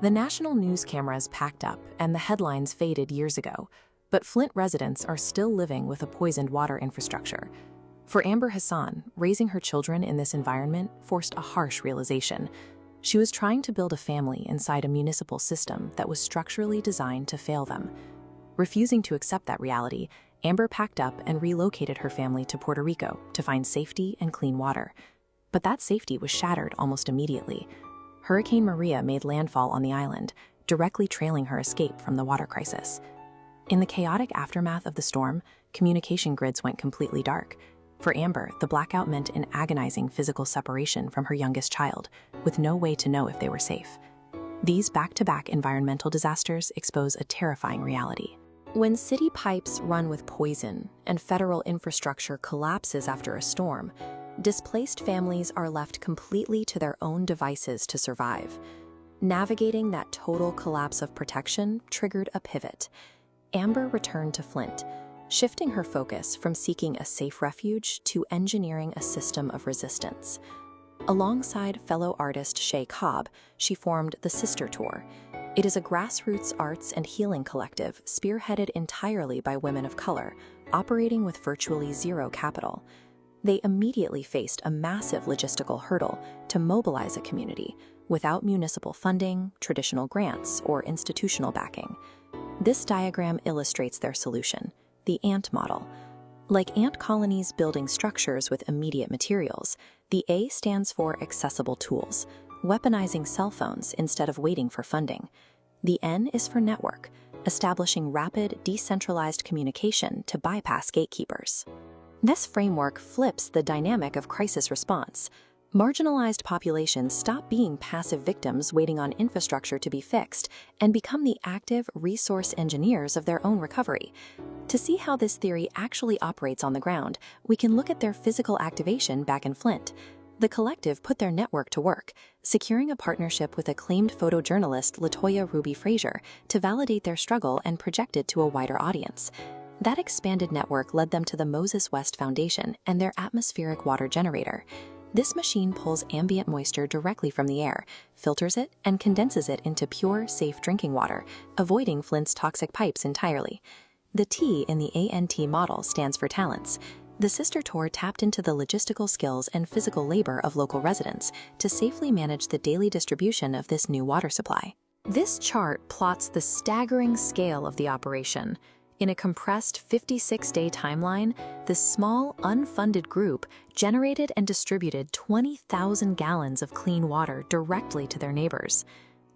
The national news cameras packed up and the headlines faded years ago, but Flint residents are still living with a poisoned water infrastructure. For Amber Hassan, raising her children in this environment forced a harsh realization. She was trying to build a family inside a municipal system that was structurally designed to fail them. Refusing to accept that reality, Amber packed up and relocated her family to Puerto Rico to find safety and clean water. But that safety was shattered almost immediately. Hurricane Maria made landfall on the island, directly trailing her escape from the water crisis. In the chaotic aftermath of the storm, communication grids went completely dark. For Amber, the blackout meant an agonizing physical separation from her youngest child, with no way to know if they were safe. These back-to-back environmental disasters expose a terrifying reality. When city pipes run with poison and federal infrastructure collapses after a storm, displaced families are left completely to their own devices to survive. Navigating that total collapse of protection triggered a pivot. Amber returned to Flint, shifting her focus from seeking a safe refuge to engineering a system of resistance. Alongside fellow artist Shay Cobb, she formed the Sister Tour. It is a grassroots arts and healing collective spearheaded entirely by women of color, operating with virtually zero capital. They immediately faced a massive logistical hurdle to mobilize a community without municipal funding, traditional grants, or institutional backing. This diagram illustrates their solution: the ant model. Like ant colonies building structures with immediate materials, the A stands for accessible tools, weaponizing cell phones instead of waiting for funding. The N is for network, establishing rapid, decentralized communication to bypass gatekeepers. This framework flips the dynamic of crisis response. Marginalized populations stop being passive victims waiting on infrastructure to be fixed and become the active resource engineers of their own recovery. To see how this theory actually operates on the ground, we can look at their physical activation back in Flint. The collective put their network to work, securing a partnership with acclaimed photojournalist LaToya Ruby Frazier to validate their struggle and project it to a wider audience. That expanded network led them to the Moses West Foundation and their atmospheric water generator. This machine pulls ambient moisture directly from the air, filters it, and condenses it into pure, safe drinking water, avoiding Flint's toxic pipes entirely. The T in the ANT model stands for talents. The Sister Tour tapped into the logistical skills and physical labor of local residents to safely manage the daily distribution of this new water supply. This chart plots the staggering scale of the operation. In a compressed 56-day timeline, this small, unfunded group generated and distributed 20,000 gallons of clean water directly to their neighbors.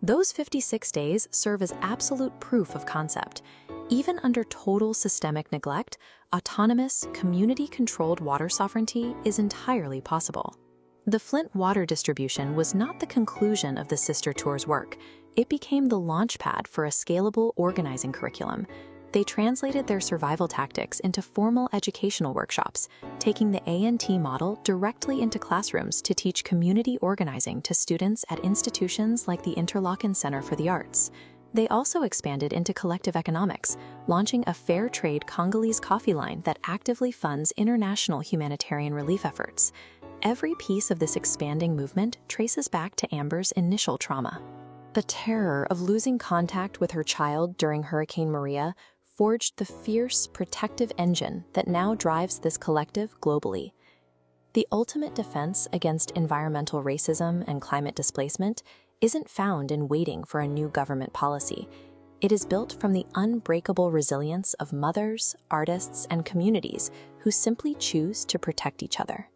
Those 56 days serve as absolute proof of concept. Even under total systemic neglect, autonomous, community-controlled water sovereignty is entirely possible. The Flint water distribution was not the conclusion of the Sister Tour's work. It became the launchpad for a scalable organizing curriculum. They translated their survival tactics into formal educational workshops, taking the ANT model directly into classrooms to teach community organizing to students at institutions like the Interlochen Center for the Arts. They also expanded into collective economics, launching a fair trade Congolese coffee line that actively funds international humanitarian relief efforts. Every piece of this expanding movement traces back to Amber's initial trauma. The terror of losing contact with her child during Hurricane Maria forged the fierce, protective engine that now drives this collective globally. The ultimate defense against environmental racism and climate displacement isn't found in waiting for a new government policy. It is built from the unbreakable resilience of mothers, artists, and communities who simply choose to protect each other.